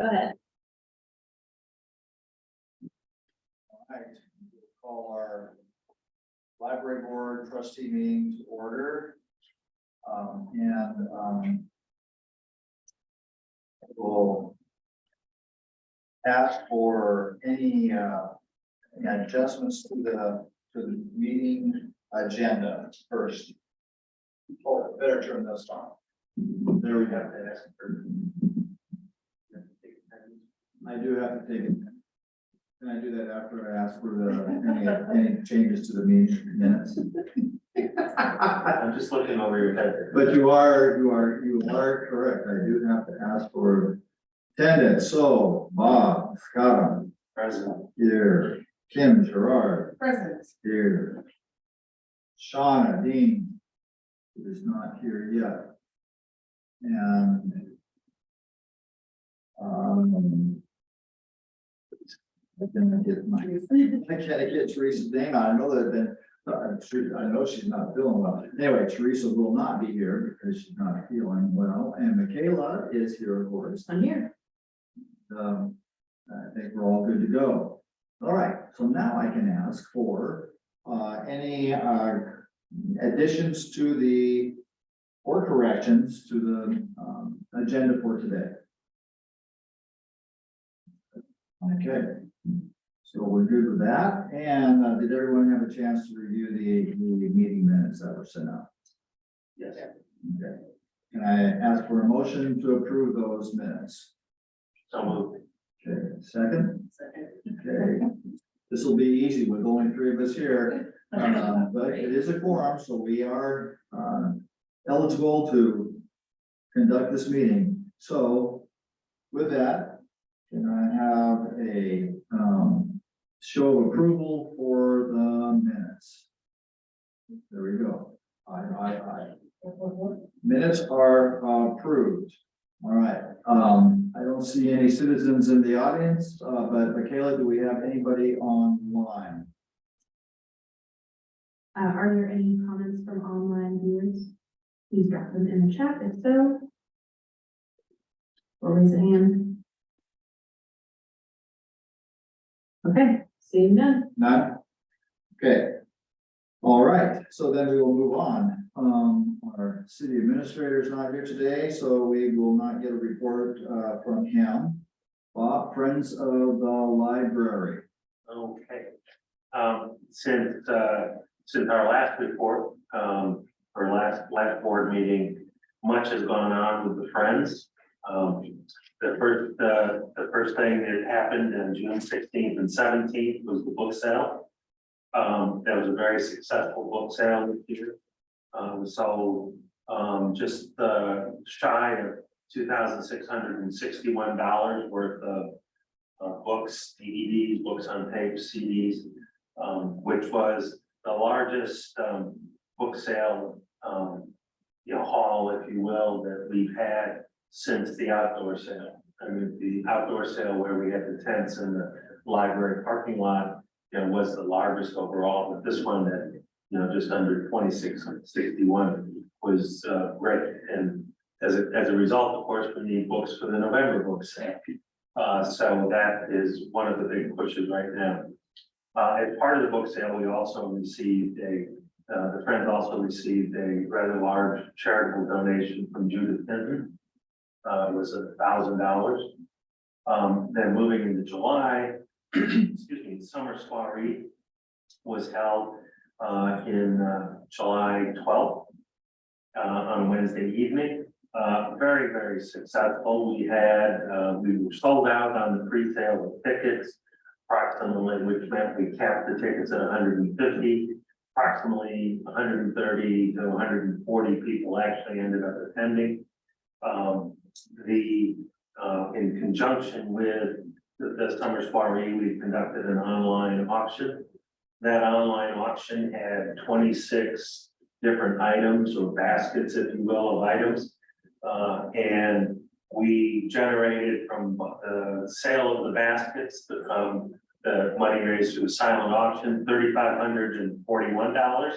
Go ahead. All right, we'll call our library board trustee meeting to order. We'll ask for any adjustments to the meeting agenda first. Oh, better turn this on. There we go. I do have to take it. Can I do that after I ask for any changes to the meeting minutes? I'm just looking over your head. But you are correct. I do have to ask for attendance. So Bob, Scott, President. here, Kim Gerard, Present. here. Shauna Dean is not here yet. And I can't get Teresa's name out. I know that then, I know she's not feeling well. Anyway, Teresa will not be here because she's not feeling well. And Michaela is here, of course. I'm here. I think we're all good to go. All right, so now I can ask for any additions to the or corrections to the agenda for today. Okay, so we're good with that. And did everyone have a chance to review the meeting minutes that were sent out? Yes. Okay. Can I ask for a motion to approve those minutes? So moved. Okay, second? Okay, this will be easy with only three of us here, but it is a quorum, so we are eligible to conduct this meeting. So with that, can I have a show of approval for the minutes? There we go. Aye. Minutes are approved. All right. I don't see any citizens in the audience, but Michaela, do we have anybody online? Are there any comments from online viewers? Please drop them in the chat if so. Or raise a hand. Okay, seeing none. None? Okay. All right, so then we will move on. Our city administrator is not here today, so we will not get a report from him. Bob, Friends of the Library. Okay. Since our last report, or last board meeting, much has gone on with the Friends. The first thing that happened on June 16th and 17th was the book sale. That was a very successful book sale this year. So just shy of $2,661 worth of books, DVDs, books on tape, CDs, which was the largest book sale, haul, if you will, that we've had since the outdoor sale. I mean, the outdoor sale where we had the tents in the library parking lot, was the largest overall, but this one that, just under 2661 was great. And as a result, of course, we need books for the November book sale. So that is one of the big pushes right now. As part of the book sale, we also received the Friends also received a rather large charitable donation from Judith Hinton. It was $1,000. Then moving into July, excuse me, the summer soiree was held in July 12th on Wednesday evening. Very, very successful. We were sold out on the pre-sale of tickets, approximately, which meant we capped the tickets at 150. Approximately 130 to 140 people actually ended up attending. In conjunction with the summer soiree, we conducted an online auction. That online auction had 26 different items or baskets, if you will, of items. And we generated from the sale of the baskets, the money raised through a silent auction, $3,541.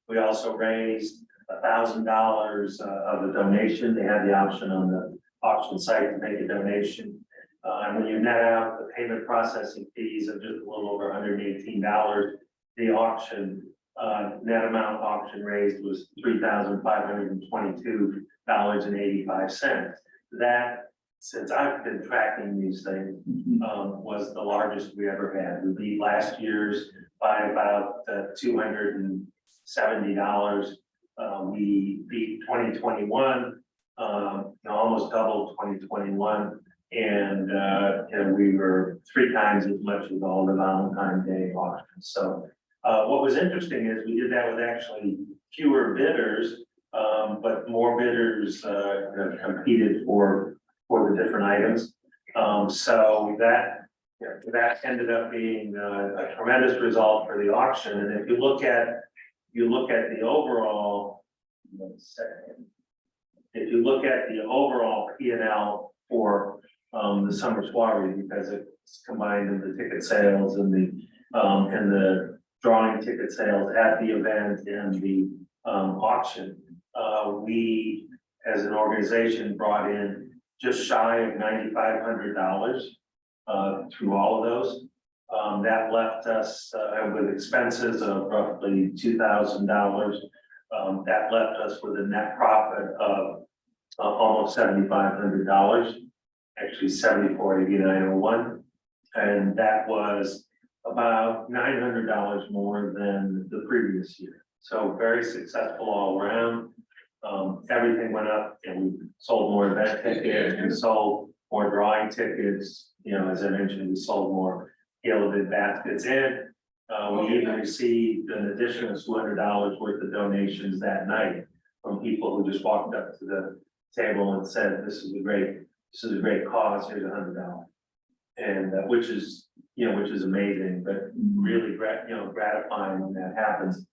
We also raised $1,000 of a donation. They had the option on the auction site to make a donation. And when you net out the payment processing fees of just a little over $118, the auction, net amount auction raised was $3,522.85. That, since I've been tracking these things, was the largest we ever had. We beat last year's by about $270. We beat 2021, almost double 2021. And we were 3 times as much as all the Valentine's Day auctions. So what was interesting is we did that with actually fewer bidders, but more bidders competed for the different items. So that ended up being a tremendous result for the auction. And if you look at the overall, if you look at the overall P&L for the summer soiree, because it's combined in the ticket sales and the drawing ticket sales at the event and the auction, we as an organization brought in just shy of $9,500 through all of those. That left us with expenses of roughly $2,000. That left us with a net profit of almost $7,500, actually $74,8901, and that was about $900 more than the previous year. So very successful all around. Everything went up, and we sold more event tickets, we sold more drawing tickets. As I mentioned, we sold more gilded baskets in. We even received an additional $200 worth of donations that night from people who just walked up to the table and said, this is a great cause, here's $100. And which is amazing, but really gratifying when that happens.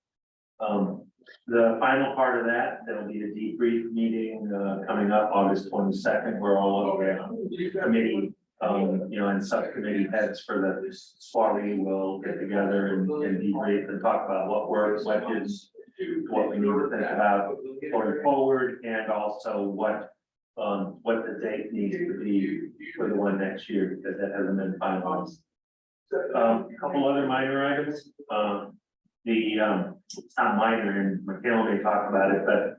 The final part of that, there'll be a debrief meeting coming up August 22nd, where all of the committee and subcommittee heads for the soiree will get together and debrief and talk about what works, what we need to think about going forward, and also what the date needs to be for the one next year, because that hasn't been finalized. A couple other minor items. It's not minor, and Michaela may talk about it, but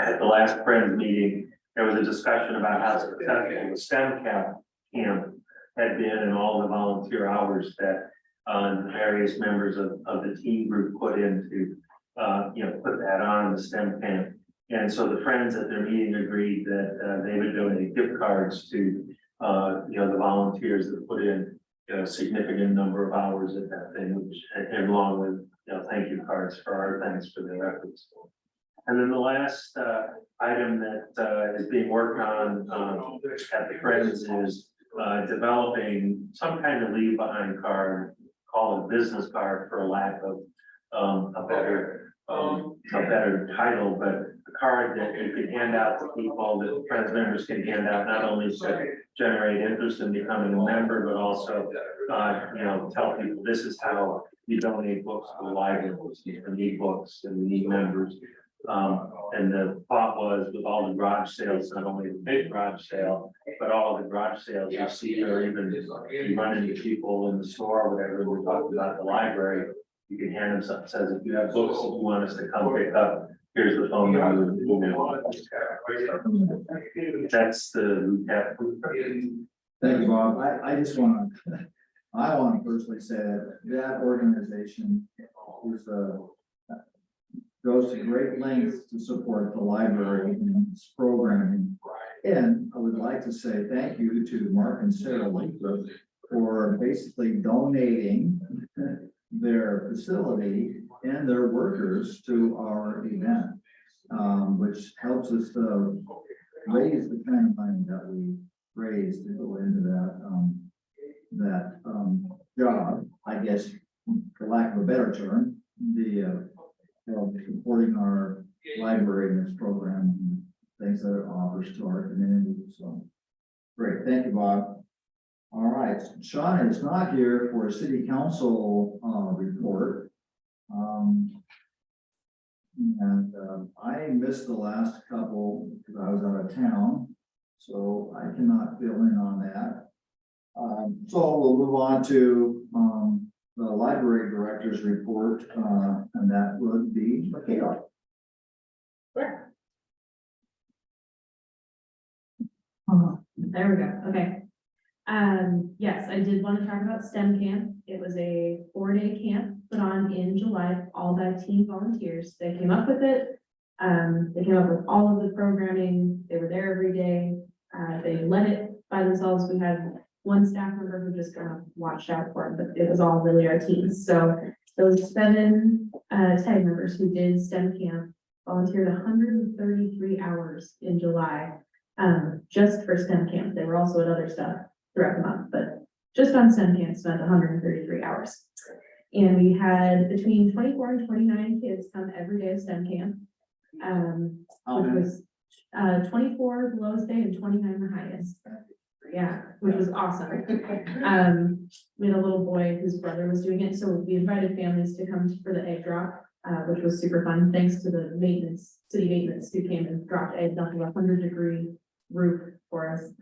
at the last Friends meeting, there was a discussion about how successful the STEM camp had been, and all the volunteer hours that the various members of the team group put into put that on the STEM camp. And so the Friends at their meeting agreed that they would donate gift cards to the volunteers that put in a significant number of hours at that thing, which, and along with thank you cards for our thanks for their efforts. And then the last item that is being worked on at the Friends is developing some kind of leave behind card, call it business card for a lack of a better title, but a card that you can hand out to people, that Friends members can hand out, not only to generate interest in becoming a member, but also tell people this is how you donate books to the library. We need books and we need members. And the thought was, with all the garage sales, not only the big garage sale, but all of the garage sales you see, or even you run into people in the store or whatever, we're talking about the library, you can hand them something that says, if you have books that you want us to come pick up, here's the phone number. That's the recap. Thank you, Bob. I want to personally say that organization goes to great lengths to support the library and its programming. And I would like to say thank you to Mark and Sarah Lakewood for basically donating their facility and their workers to our event, which helps us to raise the kind of money that we raised to go into that job, I guess, for lack of a better term, supporting our library and its program, and things that it offers to our community. So great, thank you, Bob. All right, Sean is not here for a city council report. I missed the last couple because I was out of town, so I cannot fill in on that. So we'll move on to, the library director's report, and that would be Michaela. Sure. There we go, okay. Yes, I did want to talk about STEM camp. It was a 4-day camp put on in July, all by teen volunteers. They came up with it. They came up with all of the programming. They were there every day. They led it by themselves. We had one staff member who just kind of watched out for it, but it was all really our teens. So those 7 tag members who did STEM camp volunteered 133 hours in July, just for STEM camp. They were also at other stuff throughout the month, but just on STEM camp spent 133 hours. And we had between 24 and 29 kids come every day of STEM camp. Which was 24 the lowest day and 29 the highest. Yeah, which was awesome. We had a little boy whose brother was doing it, so we invited families to come for the egg drop, which was super fun. Thanks to the city maintenance who came and dropped eggs off of a 100-degree roof for us.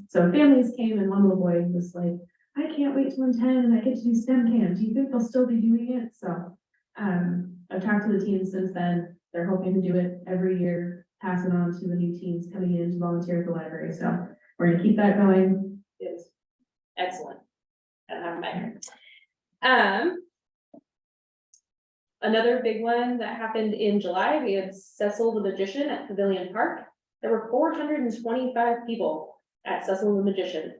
So families came and one little boy was like, I can't wait till I'm 10 and I get to do STEM camp. Do you think they'll still be doing it? So I've talked to the teens since then. They're hoping to do it every year, pass it on to the new teens coming in to volunteer at the library. So we're gonna keep that going. It's excellent. I don't have a mic. Another big one that happened in July, we had Cecil the Magician at Pavilion Park. There were 425 people at Cecil the Magician.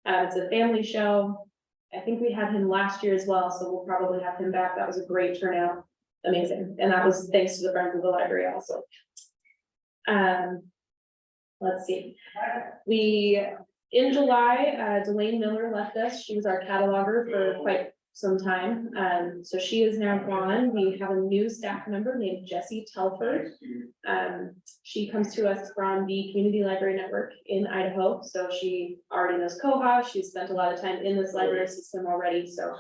It's a family show. I think we had him last year as well, so we'll probably have him back. That was a great turnout. Amazing. And that was thanks to the Friends of the Library also. Let's see. In July, Delane Miller left us. She was our cataloger for quite some time. So she is now gone. We have a new staff member named Jessie Telford. She comes to us from the Community Library Network in Idaho. So she already knows Koha. She's spent a lot of time in this library system already. So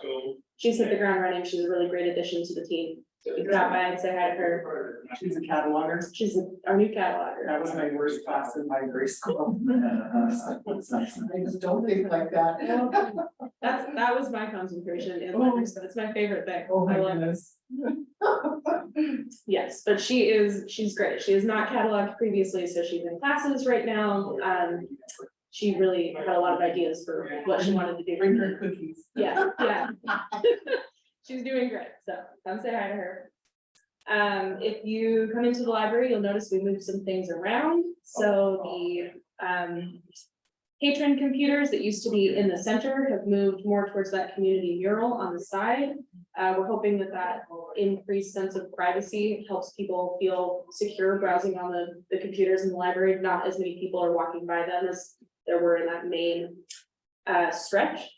she's hit the ground running. She's a really great addition to the team. So we stop by and say hi to her. She's a cataloger. She's our new cataloger. That was my worst class in my grade school. I just don't think like that. That was my concentration in library stuff. It's my favorite thing. Oh my I love goodness. Yes, but she's great. She is not cataloged previously, so she's in classes right now. She really had a lot of ideas for what she wanted to do. Bring her cookies. Yeah. She's doing great, so come say hi to her. If you come into the library, you'll notice we moved some things around. So the patron computers that used to be in the center have moved more towards that community mural on the side. We're hoping that increased sense of privacy helps people feel secure browsing on the computers in the library. Not as many people are walking by them as there were in that main stretch.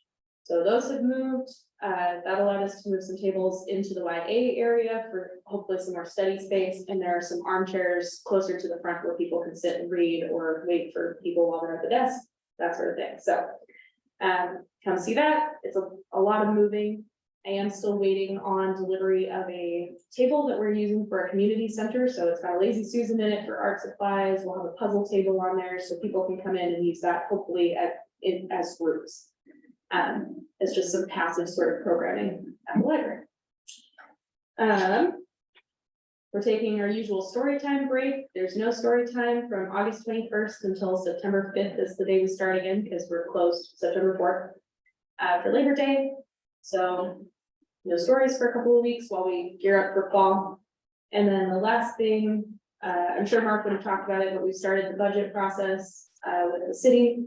So those have moved. That allowed us to move some tables into the YA area for hopefully some more study space. And there are some armchairs closer to the front where people can sit and read or wait for people while they're at the desk, that sort of thing. So come see that. It's a lot of moving. I am still waiting on delivery of a table that we're using for a community center. So it's got a Lazy Susan in it for art supplies. We'll have a puzzle table on there so people can come in and use that hopefully as groups. It's just some passive sort of programming at the library. We're taking our usual story time break. There's no story time from August 21st until September 5th is the day we start again because we're closed September 4th for Labor Day. So no stories for a couple of weeks while we gear up for fall. And then the last thing, I'm sure Mark would have talked about it, but we started the budget process with the city.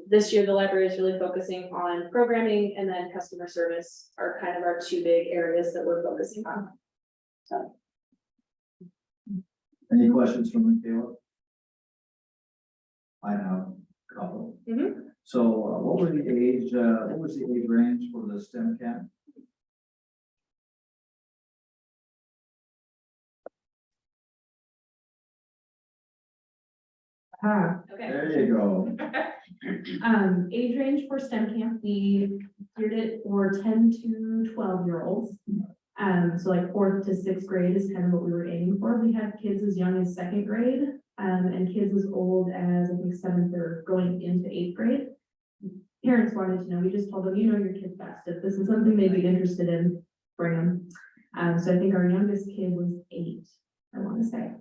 This year, the library is really focusing on programming and then customer service are kind of our two big areas that we're focusing on. So. Any questions from Michaela? I have a couple. So what was the age range for the STEM camp? Okay. There you go. Age range for STEM camp, we geared it for 10 to 12-year-olds. So like 4th to 6th grade is kind of what we were aiming for. We had kids as young as 2nd grade, and kids as old as I think 7th or going into 8th grade. parents wanted to know, we just told them, you know your kid best. If this is something they'd be interested in, bring them. So I think our youngest kid was 8, I want to say.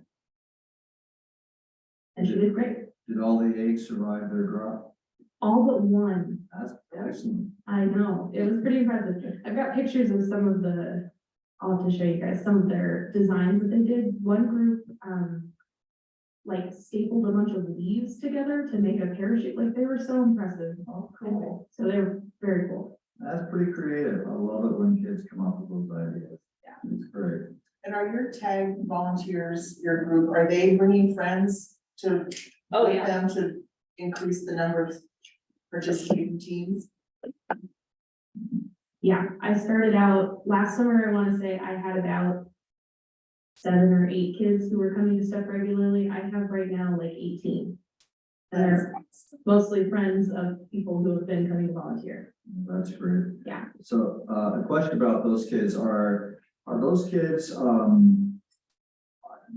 And she did great. Did all the 8 survive their drop? All but one. That's excellent. I know, it was pretty impressive. I've got pictures of some of the, I'll have to show you guys some of their designs that they did. One group, like stapled a bunch of leaves together to make a parachute. Like they were so impressive. Oh, cool. So they're very cool. That's pretty creative. I love it when kids come up with those ideas. Yeah. It's great. And are your tag volunteers, your group, are they bringing friends to? Oh, with yeah. Them to increase the number of participating teams? Yeah, I started out last summer, I want to say I had about 7 or 8 kids who were coming to stuff regularly. I have right now like 18. And they're mostly friends of people who have been coming to volunteer. That's great. Yeah. So, a question about those kids are those kids,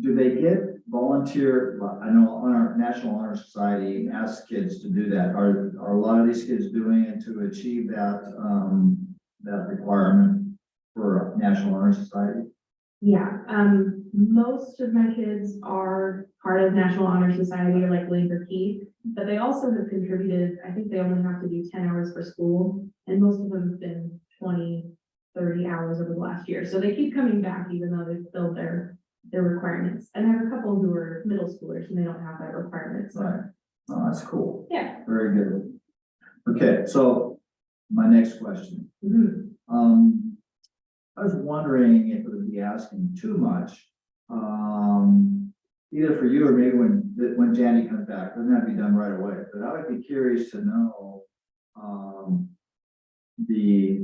do they get volunteer? I know our National Honor Society asks kids to do that. Are a lot of these kids doing it to achieve that, that requirement for National Honor Society? Yeah, most of my kids are part of National Honor Society or like Labor Key, but they also have contributed. I think they only have to do 10 hours for school, and most of them have been 20, 30 hours over the last year. So they keep coming back even though they've filled their requirements. And I have a couple who are middle schoolers and they don't have that requirement. So Right. Oh, that's cool. yeah. Very good. Okay, so my next question. Mhm. I was wondering if it would be asking too much, either for you or maybe when Jandy comes back, doesn't have to be done right away, but I would be curious to know, the,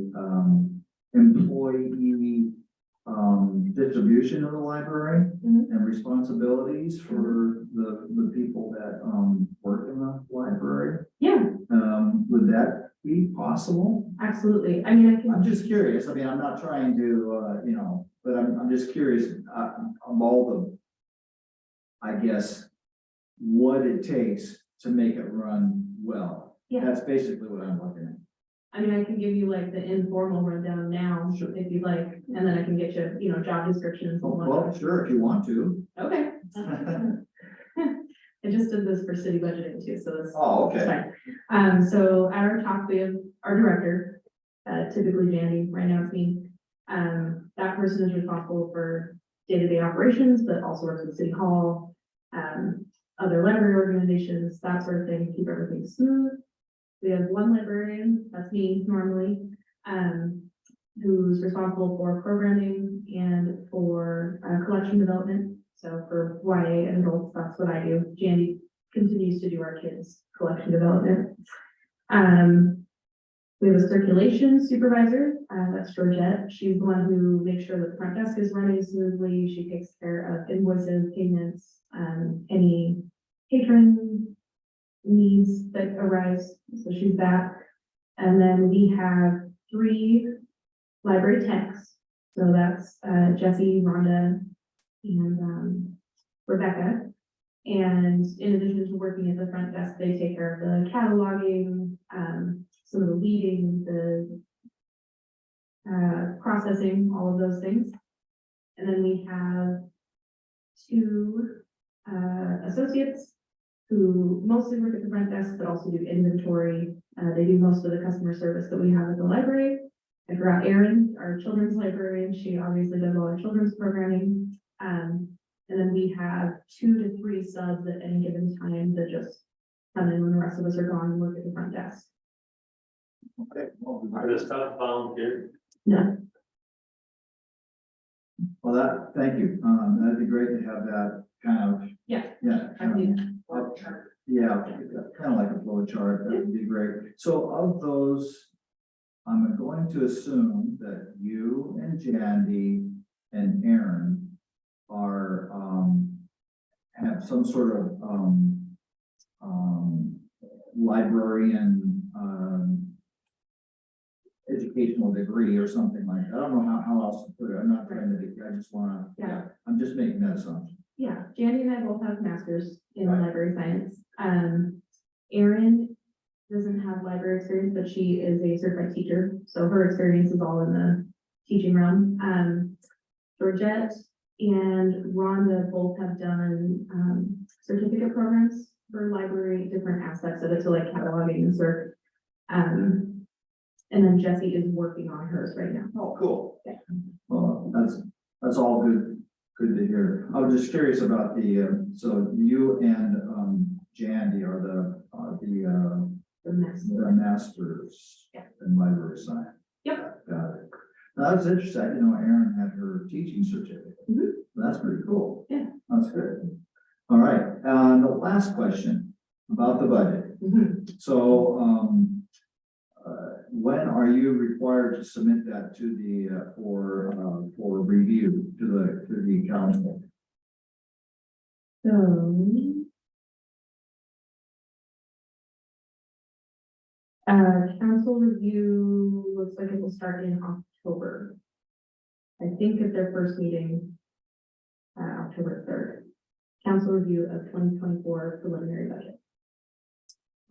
employee, distribution of the library Mhm. and responsibilities for the people that, work in the library. Yeah, Would that be possible? absolutely. I mean, I I'm can, just curious, I mean, I'm not trying to, but I'm just curious, of all the, I guess, what it takes to make it run well. Yeah. That's basically what I'm looking at. I mean, I can give you like the informal rundown now, Sure. if you'd like, and then I can get you, job descriptions and Well, whatnot. sure, if you want to. Okay. I just did this for city budgeting too, so this. Oh, It's okay. fine. So at our top, we have our director, typically Jandy, right now it's me. That person is responsible for day-to-day operations, but also works with city hall, other library organizations, that sort of thing, keep everything smooth. We have one librarian, that's me normally, who's responsible for programming and for collection development. So for YA and adults, that's what I do. Jandy continues to do our kids' collection development. We have a circulation supervisor, that's Georgette. She's the one who makes sure that the front desk is running smoothly. She takes care of invoices, payments, any patron needs that arise. So she's that. And then we have 3 library techs. So that's Jesse, Rhonda, and Rebecca. And in addition to working at the front desk, they take care of the cataloging, some of the leading, the processing, all of those things. And then we have 2 associates who mostly work at the front desk, but also do inventory. They do most of the customer service that we have at the library. I forgot Erin, our children's librarian. She obviously does a lot of children's programming. And then we have 2 to 3 subs at any given time that just come in when the rest of us are gone and work at the front desk. Okay. Are the stuff volunteer? No, Well, thank you. That'd be great to have that kind of. Yeah. Yeah. I do. Yeah, kind of like a flow chart, that would be great. So of those, I'm going to assume that you and Jandy and Aaron are, have some sort of, librarian, educational degree or something like that. I don't know how else to put it. I'm not trying to, I just wanna, Yeah. I'm just making that assumption. Yeah, Jandy and I both have masters in Right. library science. Erin doesn't have library experience, but she is a certified teacher, so her experience is all in the teaching realm. Georgette and Rhonda both have done, certificate programs for library, different aspects of it, so like cataloging and cert. And then Jesse is working on hers right now. Oh, cool. Yeah. Well, that's all good to hear. I was just curious about so you and, Jandy are The next. the masters Yeah. in library science. Yep. Got it. Now, that's interesting. I didn't know Erin had her teaching certificate. Mhm. That's pretty cool. Yeah. That's good. All right, the last question about the budget. Mhm. So, when are you required to submit that to the, for review to the council? So. Council review looks like it will start in October. I think at their first meeting, October 3rd. Council review of 2024 preliminary budget.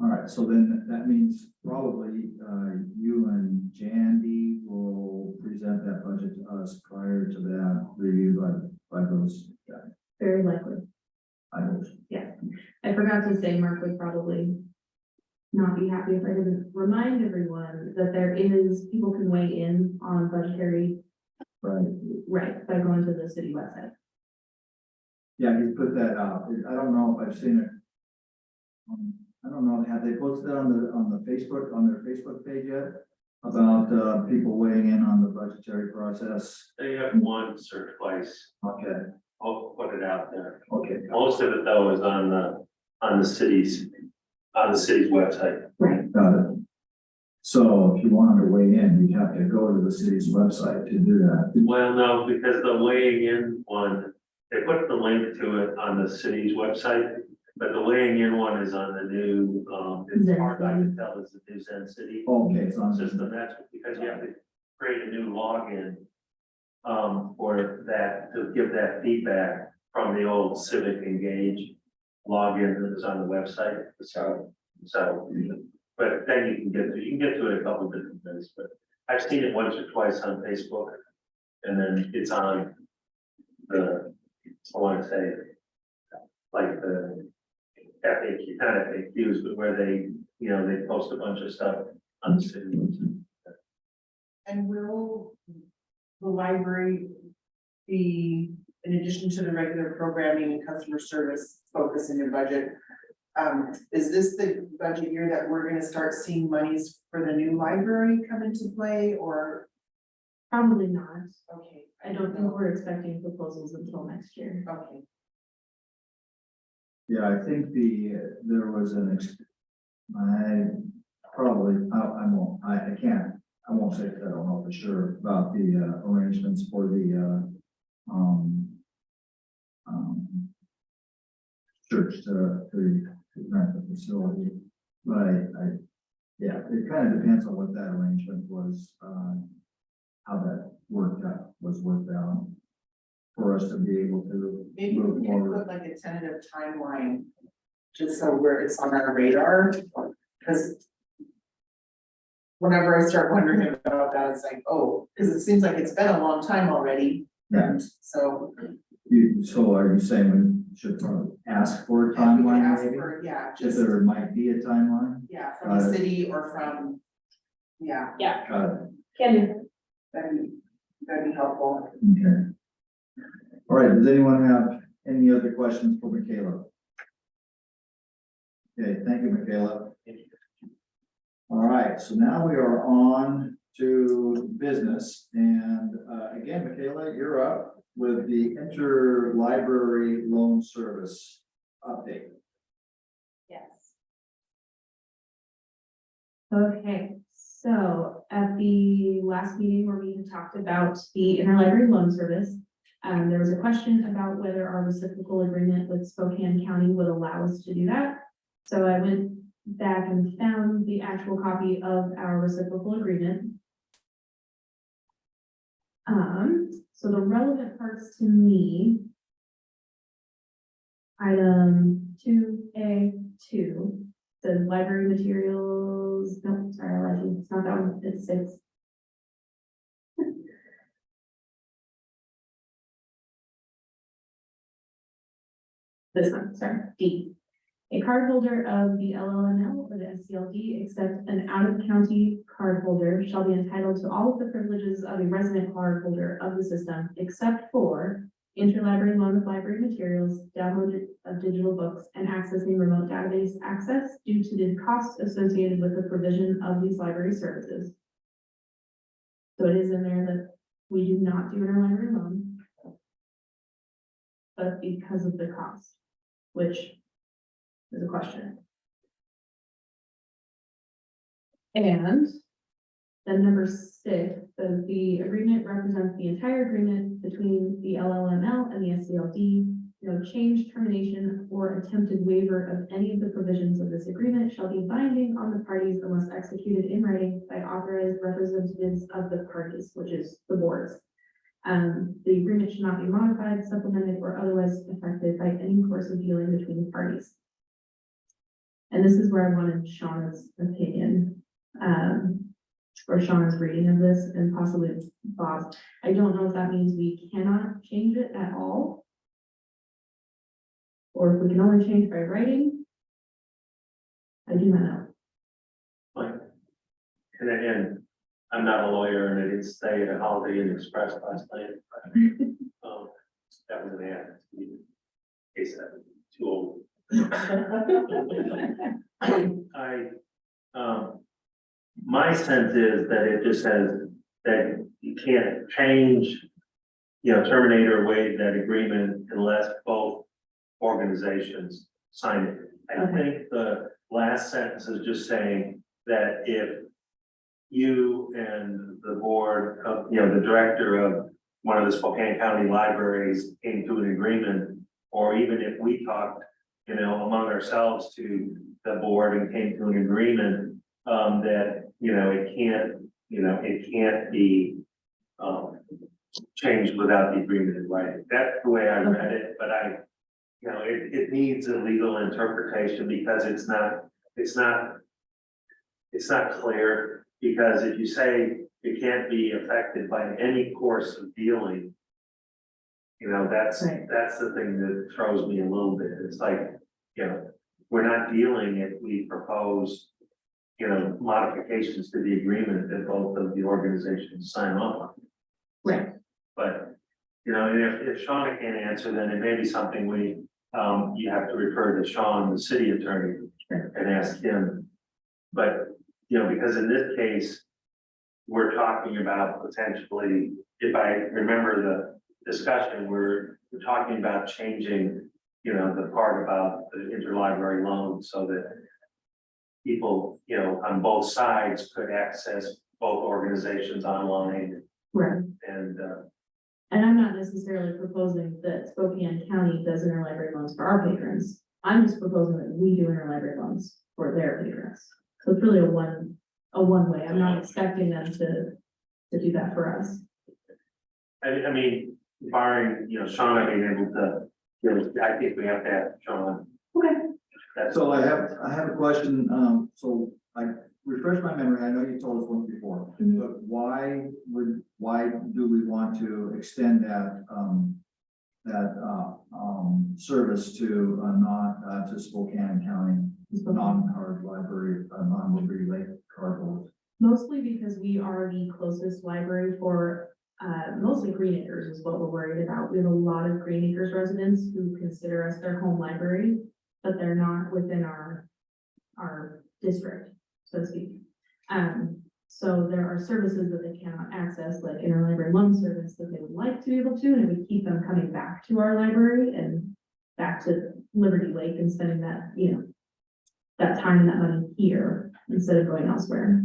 All right, so then that means probably, you and Jandy will present that budget to us prior to that review by those guys. Very likely. I hope. I forgot to say, Mark would probably not be happy if I didn't remind everyone that people can weigh in on budgetary, right, by going to the city website. Yeah, he put that out. I don't know if I've seen it. I don't know, have they posted that on the Facebook, on their Facebook page yet? About, people weighing in on the budgetary process? They have once or twice, Okay, I'll put it out there. okay. Most of it though is on the city's website. Right. Got it. So if you wanted to weigh in, you'd have to go to the city's website to do that. Well, no, because the weighing in one, they put the link to it on the city's website, but the weighing in one is on the new, it's Zen hard I City. can tell is the new Zen City Okay, it's on system. That's because you have to create a new login for that, to give that feedback from the old Civic Engage login that is on the website. So, but then you can get to it a couple different ways, but I've seen it once or twice on Facebook. And then it's on I want to say, like the FAQ, not FAQs, but where they post a bunch of stuff on the city website. And will the library be, in addition to the regular programming and customer service focus in your budget? Is this the budget year that we're gonna start seeing monies for the new library come into play, or? Probably not. Okay, I don't think we're expecting proposals until next year. okay. Yeah, I think there was I won't say that I don't know for sure about the arrangements for the church to rent the facility. But yeah, it kind of depends on what that arrangement was, how that was worked out for us to be able to Maybe move we can forward. put like a tentative timeline, just so it's on our radar, because whenever I start wondering about that, it's like, oh, because it seems like it's been a long time already, Yeah. and so. So are you saying we should probably ask for a we can timeline ask maybe? for, yeah, If just, there might be a timeline? yeah, from the city or from, yeah, Can do. that'd be helpful. Okay. All right, does anyone have any other questions for Michaela? Okay, thank you, Michaela. All right, so now we are on to business, and again, Michaela, you're up with the interlibrary loan service update. Yes. Okay, so at the last meeting where we had talked about the interlibrary loan service, there was a question about whether our reciprocal agreement with Spokane County would allow us to do that. So I went back and found the actual copy of our reciprocal agreement. So the relevant parts to me, item 2A2, The library materials, no, sorry, I lied to you. It's not that one, it's 6. This one, sorry, D. A cardholder of the LLML or the SCLD, except an out-of-county cardholder, shall be entitled to all of the privileges of a resident cardholder of the system, except for interlibrary loan of library materials, download of digital books, and accessing remote database access due to the costs associated with the provision of these library services. So it is in there that we do not do interlibrary loan, but because of the cost, which is a question. And then number 6, so the agreement represents the entire agreement between the LLML and the SCLD. No change, termination, or attempted waiver of any of the provisions of this agreement shall be binding on the parties unless executed in writing by authorized representatives of the parties, which is the boards. The agreement should not be modified, supplemented, or otherwise affected by any course of dealing between the parties. And this is where I wanted Shauna's opinion, or Shauna's reading of this, and possibly Bob's. I don't know if that means we cannot change it at all, or if we can only change by writing. I do not know. Fine. And again, I'm not a lawyer and I didn't stay at a Holiday Inn Express last night. But, that was an ad. In case that was too old. My sense is that it just says that you can't change, terminate or waive that agreement unless both organizations sign it. I think the last sentence is just saying that if you and the board of, the director of one of the Spokane County libraries came to an agreement, or even if we talked, among ourselves to the board and came to an agreement, that, it can't be, changed without the agreement in writing. That's the way I read it, but it needs a legal interpretation because it's not clear, because if you say it can't be affected by any course of dealing, that's the thing that throws me a little bit. It's like, we're not dealing if we propose, modifications to the agreement that both of the organizations sign off on. Right. But, if Shauna can't answer, then it may be something you have to refer to Sean, the city attorney, and ask him. But, because in this case, we're talking about potentially, if I remember the discussion, we're talking about changing, the part about the interlibrary loan so that people, on both sides could access both organizations online. Right. And I'm not necessarily proposing that Spokane County does interlibrary loans for our patrons. I'm just proposing that we do interlibrary loans for their patrons. So it's really a one way. I'm not expecting them to do that for us. I mean, barring, Shauna being able to, I think we have to have Shauna. Okay. So I have a question, so I refresh my memory, I know you told us once before, Mhm. but why do we want to extend that, service to, to Spokane County, non-card library, non-Liberty Lake card holders? Mostly because we are the closest library for, mostly Green Acres is what we're worried about. We have a lot of Green Acres residents who consider us their home library, but they're not within our district, so to speak. So there are services that they cannot access, like interlibrary loan service that they would like to be able to, and it would keep them coming back to our library and back to Liberty Lake and spending that, that time and that money here instead of going elsewhere.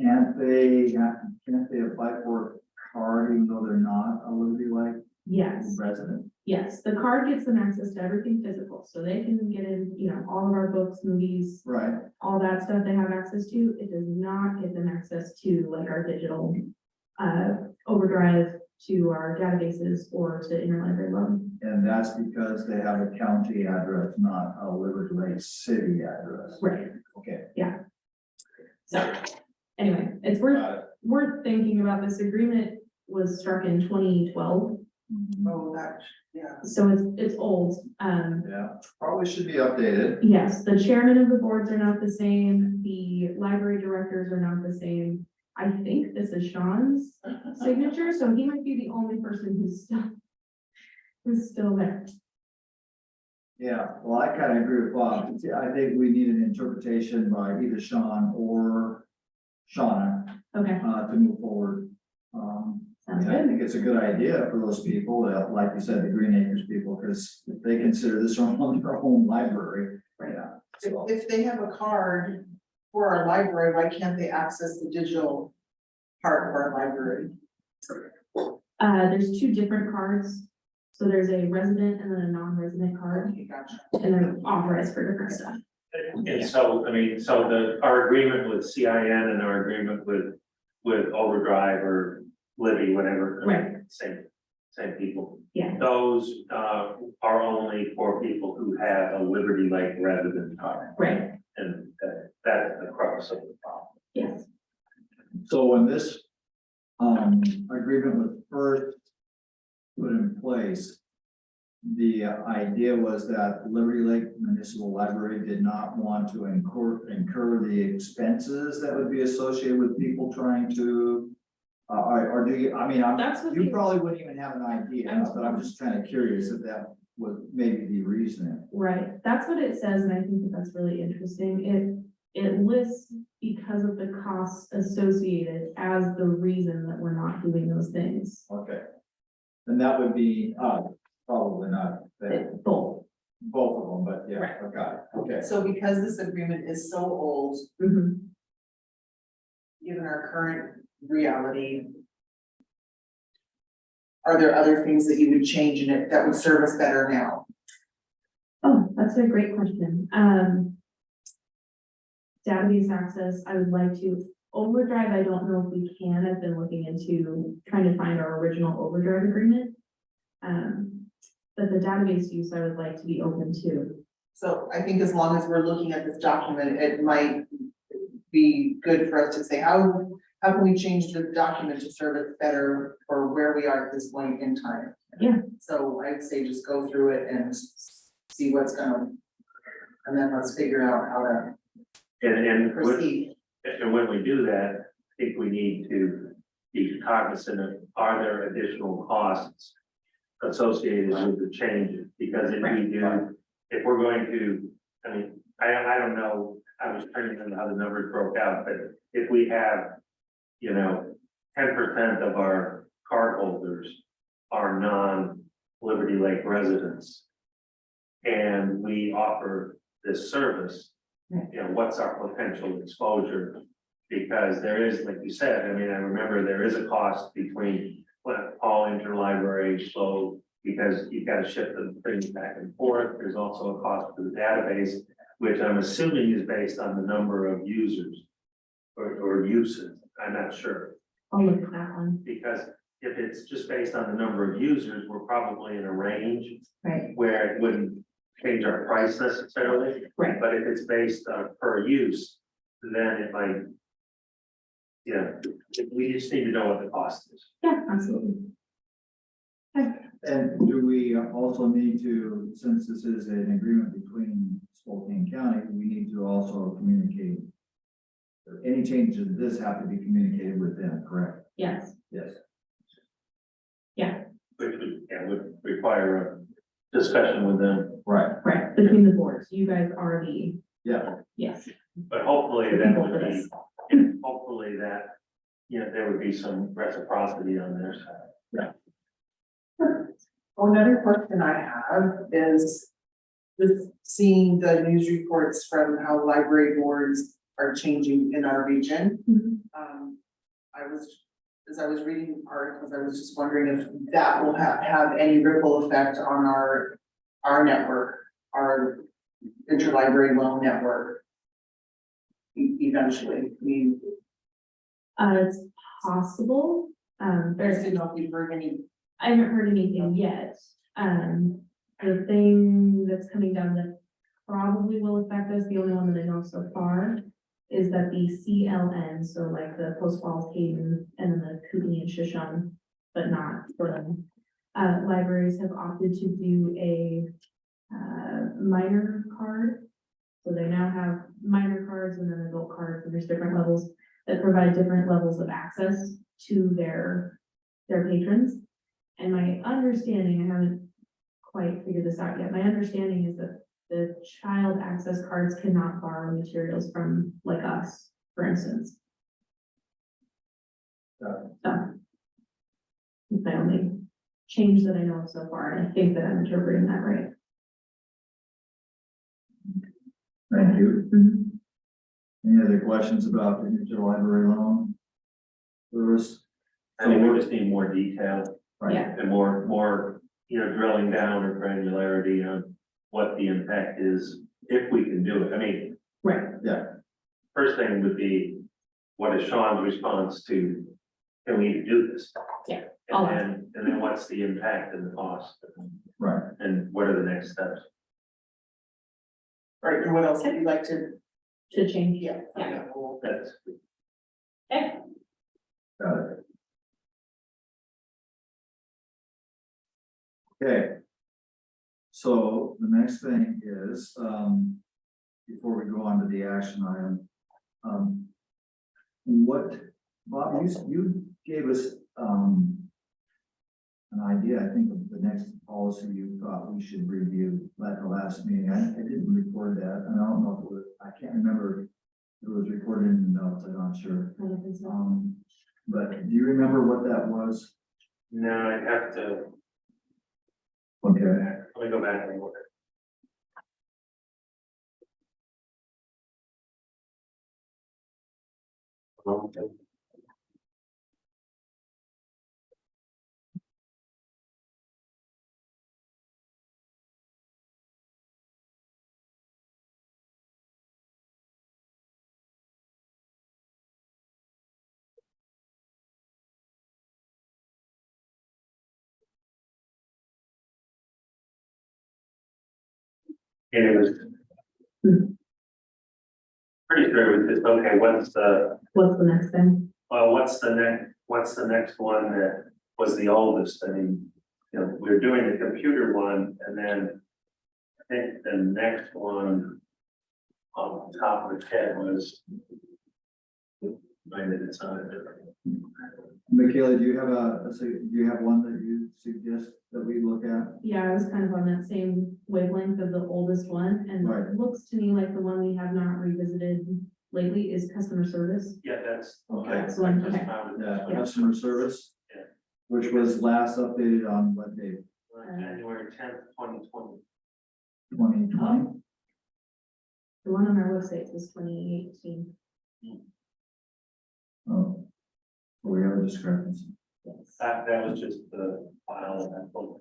Can't they apply for a card even though they're not a Liberty Lake Yes. resident? Yes, the card gives them access to everything physical, so they can get in, all of our books, movies, Right, all that stuff they have access to. It does not give them access to like our digital, Overdrive, to our databases or to interlibrary loan. And that's because they have a county address, not a Liberty Lake city address. Right. Okay. So, anyway, it's worth thinking about. This agreement was struck in 2012, Oh, that, yeah. so it's old. Yeah, probably should be updated. Yes, the chairman of the boards are not the same, the library directors are not the same. I think this is Sean's signature, so he might be the only person who's still there. Yeah, well, I kind of agree with Bob. See, I think we need an interpretation by either Sean or Shauna, Okay, to move forward. sounds And I good. think it's a good idea for those people, like you said, the Green Acres people, because if they consider this their own library. Yeah. So, If they have a card for our library, why can't they access the digital part of our library? There's two different cards. So there's a resident and then a non-resident card, Okay, gotcha. and they're authorized for different stuff. And so, I mean, so our agreement with CIN and our agreement with Overdrive or Libby, whatever. Right. Same people. Yeah. Those, are only for people who have a Liberty Lake resident card. Right, And that is the crux of the problem. yes, so when this, agreement was first put in place, the idea was that Liberty Lake Municipal Library did not want to incur the expenses that would be associated with people trying to, or do you, I mean, that's what you the, probably wouldn't even have an idea, but I'm just kind of curious if that was maybe the reason. right, that's what it says, and I think that that's really interesting. It lists because of the costs associated as the reason that we're not doing those things. Okay. And that would be, probably not, Both. both of them, but yeah, Right. I got it, okay. So because this agreement is so old, Mhm. given our current reality, are there other things that you would change in it that would serve us better now? Oh, that's a great question. Database access, I would like to. Overdrive, I don't know if we can. I've been looking into trying to find our original Overdrive agreement. But the database use, I would like to be open to. So I think as long as we're looking at this document, it might be good for us to say, how can we change the document to serve it better for where we are at this point in time? Yeah. So I'd say just go through it and see what's gonna, and then let's figure out how to And proceed. when we do that, I think we need to be cognizant of, are there additional costs associated with the changes? Because if we do, if we're going to, I mean, I don't know, I was trying to remember how the numbers broke out, but if we have, 10% of our cardholders are non-Liberty Lake residents, and we offer this service, what's our potential exposure? Because there is, like you said, I mean, I remember there is a cost between all interlibrary flow, because you've got to ship the things back and forth. There's also a cost for the database, which I'm assuming is based on the number of users or uses. I'm not sure, I'll look at that one. because if it's just based on the number of users, we're probably in a range Right, where it wouldn't change our price necessarily. right. But if it's based on per use, then it might. We just need to know what the cost is. Yeah, absolutely. And do we also need to, since this is an agreement between Spokane County, we need to also communicate. Any changes to this have to be communicated with them, correct? Yes, Yes. Which would require a discussion with them, Right, right, between the boards. You guys are the, yeah, yes. but hopefully The that people would for be, this. hopefully that, there would be some reciprocity on their side. Another question I have is just seeing the news reports from how library boards are changing in our region. Mhm. As I was reading articles, I was just wondering if that will have any ripple effect on our network, our interlibrary loan network. Eventually, I mean, It's possible. I There's, just didn't know if you've heard any. I haven't heard anything yet. The thing that's coming down that probably will affect us, the only one that I know so far, is that the CLN, so like the Post Falls, Hayden, and then the Kootenai and Shoshone, but not Fordham, libraries have opted to do a minor card. So they now have minor cards and then adult cards, and there's different levels that provide different levels of access to their patrons. And my understanding, I haven't quite figured this out yet, my understanding is that the child access cards cannot borrow materials from like us, for instance. So. It's my only change that I know of so far, and I think that I'm interpreting that right. Thank you. Mhm. Any other questions about the interlibrary loan? Service? I think we just need more detail Right. Yeah. and more, drilling down or granularity on what the impact is, if we can do it. I mean, Right, first thing would be, what is Sean's response to, can we do this? Yeah, I'll And then what's the impact and the cost? Right. And what are the next steps? All right, and what else would you like to? to change. Yeah. Yeah. That's, Okay. Got it. Okay. So the next thing is, before we go on to the action item, what, Bob, you gave us, an idea, I think, of the next policy you thought we should review at the last meeting. I didn't record that, and I don't know if it was, I can't remember if it was recorded in the notes, I'm not sure. I don't think so. But do you remember what that was? no, I have to, Okay. let me go back and look. Okay. And it was pretty sure it was just, okay, what's the Next thing? what's the next one that was the oldest? I mean, we're doing the computer one, and then I think the next one on top of the head was. Mine it's on it. Michaela, do you have do you have one that you suggest that we look at? Yeah, I was kind of on that same wavelength of the oldest one, and Right. it looks to me like the one we have not revisited lately is customer service. Yeah, that's. Okay. I just found it. Yeah, customer service. Yeah. Which was last updated on what date? January 10th, 2020. 2020? The one on our website says 2018. Oh. We have a discrepancy. Yes. That was just the file of that book.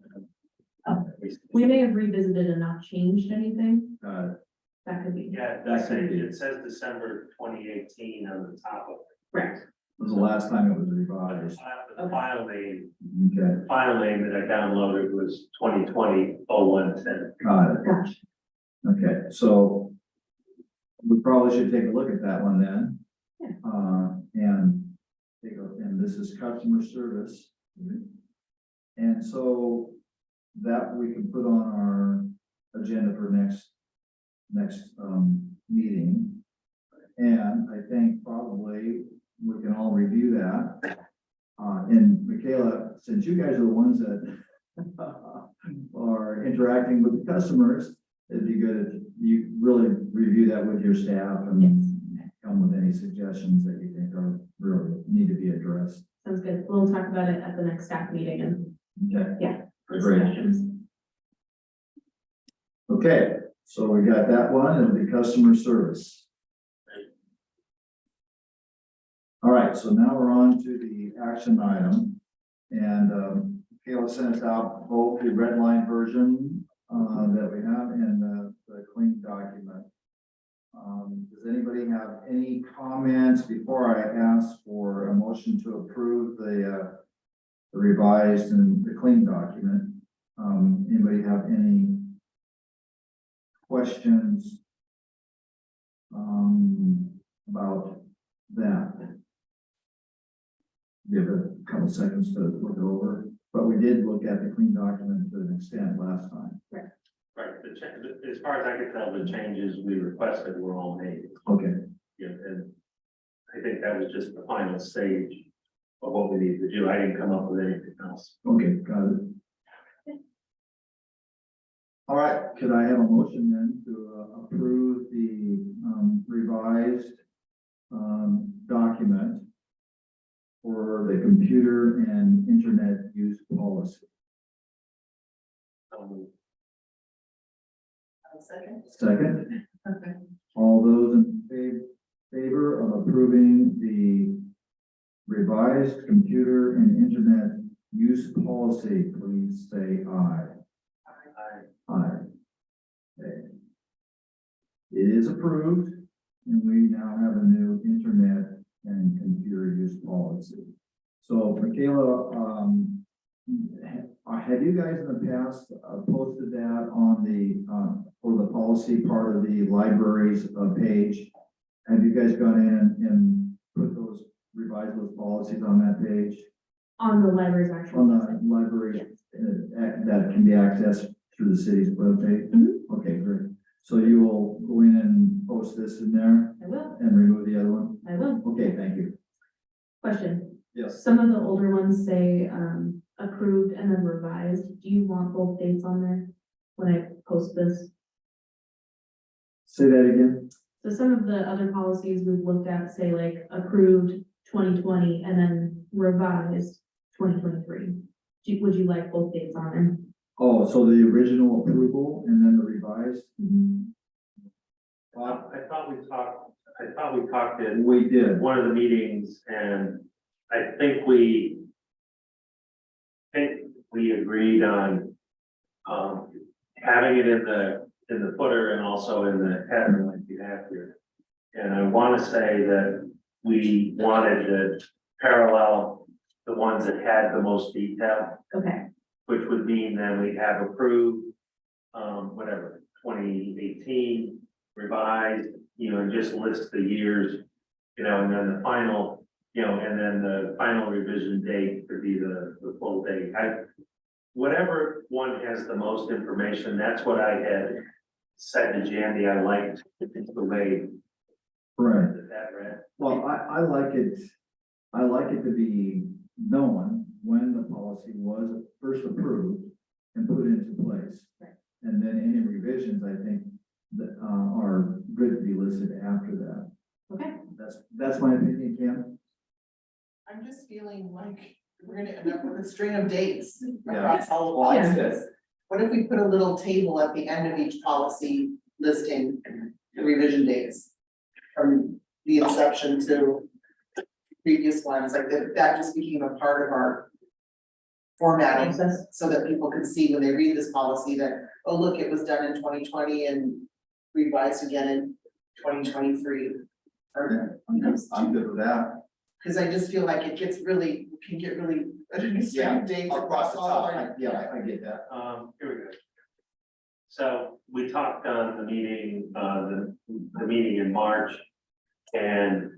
Oh. We may have revisited and not changed anything. That could be. Yeah, that's it. It says December 2018 on the top of it. Correct. Was the last time it was But revised. the file name, Okay, that I downloaded was 2020-0110. got it. Gotcha. Okay, so we probably should take a look at that one then. Yeah. And this is customer service. And so that we can put on our agenda for next meeting. And I think probably we can all review that. And Michaela, since you guys are the ones that are interacting with the customers, it'd be good if you really review that with your staff and come with any suggestions that you think are really need to be addressed. Sounds good. We'll talk about it at the next staff meeting and Okay. for Great. suggestions. Okay, so we got that one, it'll be customer service. All right, so now we're on to the action item. And Kayla sent us out both the red line version that we have and the clean document. Does anybody have any comments before I ask for a motion to approve the the revised and the clean document. Anybody have any questions about that? Give it a couple seconds to look it over, but we did look at the clean document to an extent last time. Right, as far as I could tell, the changes we requested were all made. Okay, Yeah, and I think that was just the final stage of what we need to do. I didn't come up with anything else. okay, got it. All right, could I have a motion then to approve the revised document for the computer and internet use policy? Second. Second, Okay. all those in favor of approving the revised computer and internet use policy, please say aye. Aye. Okay. It is approved, and we now have a new internet and computer use policy. So Michaela, have you guys in the past posted that on the, for the policy part of the libraries page? Have you guys gone in and put those, revised those policies on that page? On the library's actual On website. the library, that can be accessed through the city's webpage? Mhm. Okay, great. So you will go in and post this in there I will, and remove the other one? I will. Okay, thank you. Question. Yes. Some of the older ones say, approved and then revised. Do you want both dates on there when I post this? Say that again? So some of the other policies we've looked at say like approved 2020 and then revised 2023. Would you like both dates on there? Oh, so the original approval and then the revised? I thought we talked in We did. one of the meetings, and I think we agreed on having it in the footer and also in the header like you have here. And I want to say that we wanted to parallel the ones that had the most detail, Okay, which would mean then we have approved, whatever, 2018, revised, and just list the years, and then the final, and then the final revision date could be the full date. Whatever one has the most information, that's what I had said to Jandy. I liked the way Right. that read. Well, I like it to be known when the policy was first approved and put into place. Right. And then any revisions, I think, that are good to be listed after that. okay. That's my opinion, Kim. I'm just feeling like we're gonna end up with a string of dates Yeah. across all of Well, policies. What if we put a little table at the end of each policy listing the revision dates from the inception to previous ones, like that just became a part of our formatting, Process. so that people can see when they read this policy that, oh, look, it was done in 2020 and revised again in 2023. I'm good with that. Cause I just feel like it gets really, can get really, dates across all our. Yeah, I get that. Here we go. So we talked on the meeting, the meeting in March, and,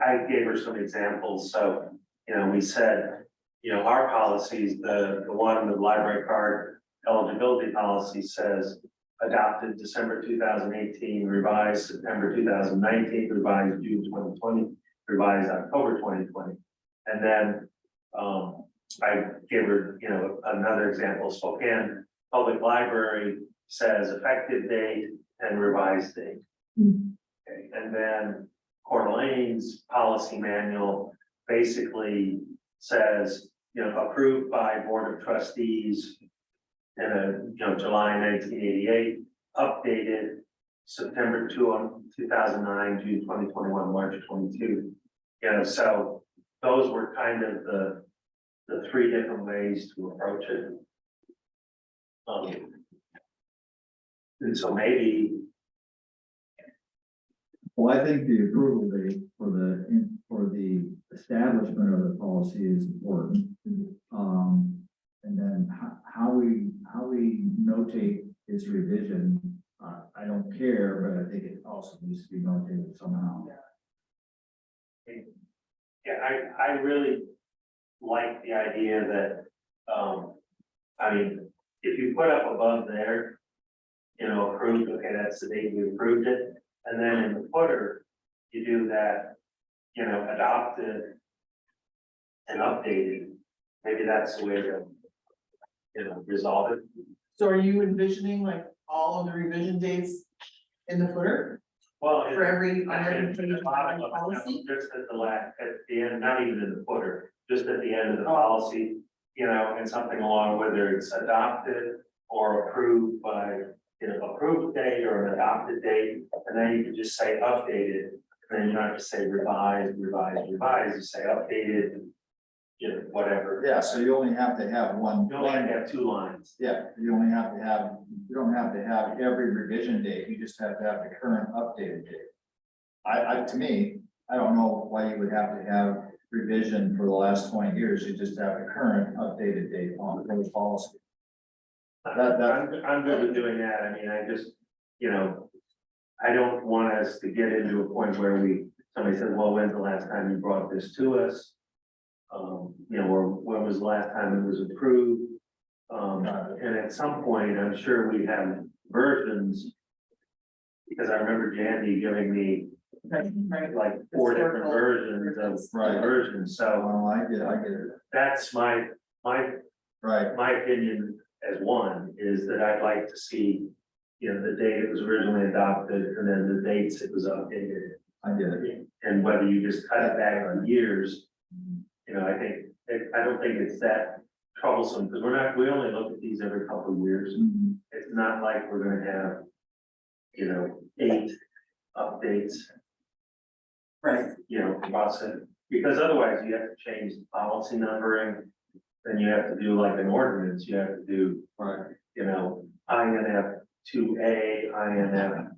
I gave her some examples, so, we said, our policies, the one with library card eligibility policy says adopted December 2018, revised September 2019, revised June 2020, revised October 2020. And then, I gave her, another example. Spokane Public Library says effective date and revised date. Okay, and then Coeur d'Alene's policy manual basically says, approved by Board of Trustees in July 1988, updated September 2009, June 2021, March 22. So those were kind of the three different ways to approach it. And so maybe, Well, I think the approval date for for the establishment of the policy is important. Mhm. And then how we notate its revision, I don't care, but I think it also needs to be notated somehow. Yeah, I really like the idea that, I mean, if you put up above there, you know, approved, okay, that's the date we approved it, and then in the footer, you do that, you know, adopted and updated, maybe that's the way to, you know, resolve it. So are you envisioning like all of the revision dates in the footer Well, for every, on I every think page the bottom of of the policy? just at the last, at the end, not even in the footer, just at the end of the Oh. policy, you know, and something along whether it's adopted or approved by, you know, approved date or an adopted date, and then you can just say updated, and then you don't have to say revised, you say updated, you know, whatever. Yeah, so you only have to have one. You only have to have 2 lines. Yeah, you only have to have, you don't have to have every revision date, you just have to have the current updated date. To me, I don't know why you would have to have revision for the last 20 years, you just have the current updated date on the policy. I'm good with doing that, I mean, I just, you know, I don't want us to get into a point where somebody says, well, when's the last time you brought this to us? You know, or when was the last time it was approved? And at some point, I'm sure we have versions. Because I remember Jandy giving me Right. like 4 different versions of Right. versions, so Oh, I get it, that's my right, opinion as one, is that I'd like to see, you know, the date it was originally adopted, and then the dates it was updated. I get it. And whether you just cut it back on years, you know, I don't think it's that troublesome, because we only look at these every couple of years. Mhm. It's not like we're gonna have, you know, 8 updates, Right. you know, process, because otherwise you have to change the policy numbering. Then you have to do like an ordinance, you have to do, Right, you know, INF 2A, INF,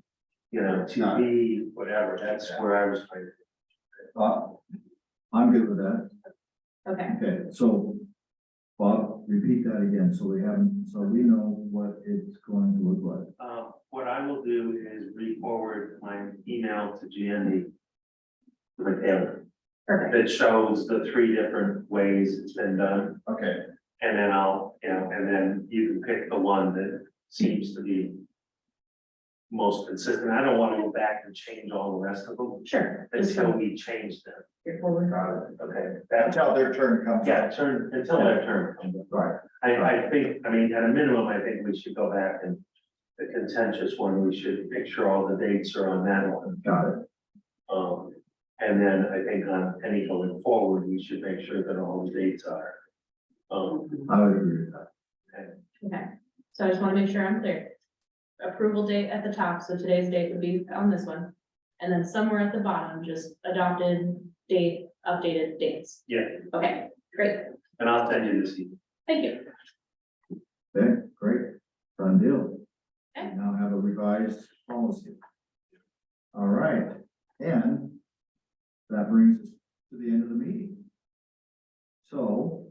you know, 2B, whatever, that's where I was. I'm good with that. Okay, Okay, so Bob, repeat that again, so we know what it's going to look like. What I will do is re-forward my email to Gianni. With him, perfect. that shows the 3 different ways it's been done, Okay, and then and then you can pick the one that seems to be most consistent. I don't want to go back and change all the rest of them Sure. Just until from we change them. your forward. Okay, that's, until their turn comes. yeah, until their turn comes up. Right, I think, I mean, at a minimum, I think we should go back and the contentious one, we should make sure all the dates are on that one. got it. And then I think on any going forward, we should make sure that all the dates are. I would agree with that. Okay, so I just want to make sure I'm clear. Approval date at the top, so today's date would be on this one. And then somewhere at the bottom, just adopted date, updated dates. Yeah, Okay, great, and I'll send you this. thank you. Okay, great, done deal. Okay. We now have a revised policy. All right, and that brings us to the end of the meeting. So,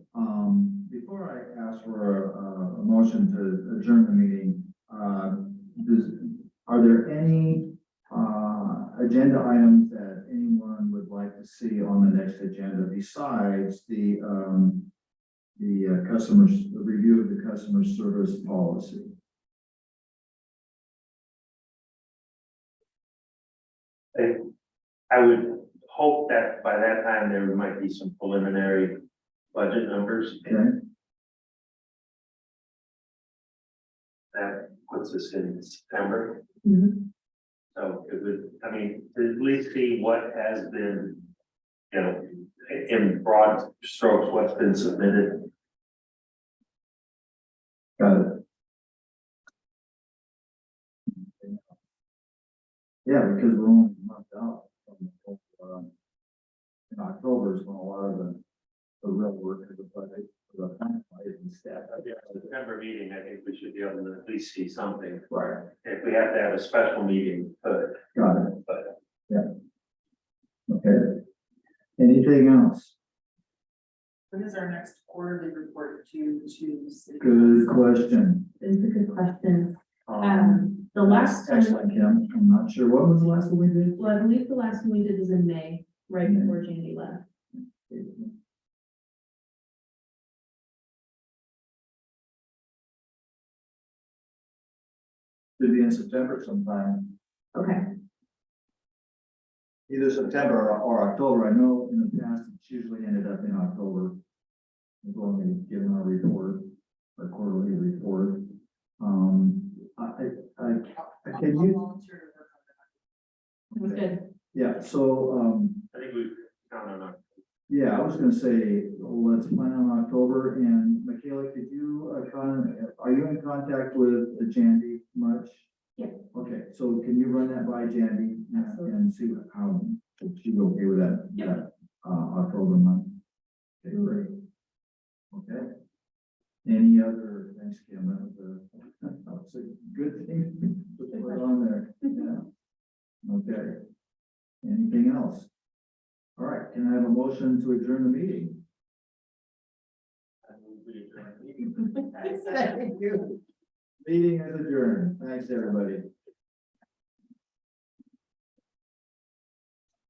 before I ask for a motion to adjourn the meeting, are there any agenda items that anyone would like to see on the next agenda besides the review of the customer service policy? I would hope that by that time there might be some preliminary budget numbers. Okay, That puts us in September. Mhm. So it would, I mean, to at least see what has been, you know, in broad strokes, what's been submitted. got it. Yeah, because we're only a month out from, in October is when a lot of the real work of the budget, the finalized and staff. Yeah, September meeting, I think we should be able to at least see something. Right, If we have to have a special meeting, but got it, but yeah. Okay. Anything else? When is our next quarterly report to city? Good question. It's a good question. The last time, Excellent, Kim. I'm not sure. What was the last one we did? well, I believe the last one we did was in May, right May. before Jandy left. Should be in September sometime, Okay, either September or October. I know in the past, it's usually ended up in October. We're going to be given our report, our quarterly report. Can you, Volunteer to work on that's good. yeah, so, I think we counted on. yeah, I was gonna say, let's plan on October, and Michaela, could you, are you in contact with Jandy much? Yeah. Okay, so can you run that by Jandy and see how, if she's okay with that? Yep. that, October month? Okay, great. Okay. Any other, thanks, Kim, that was a good thing to put on there, yeah. Okay. Anything else? All right, can I have a motion to adjourn the meeting? it. Thank you. Meeting is adjourned. Thanks, everybody.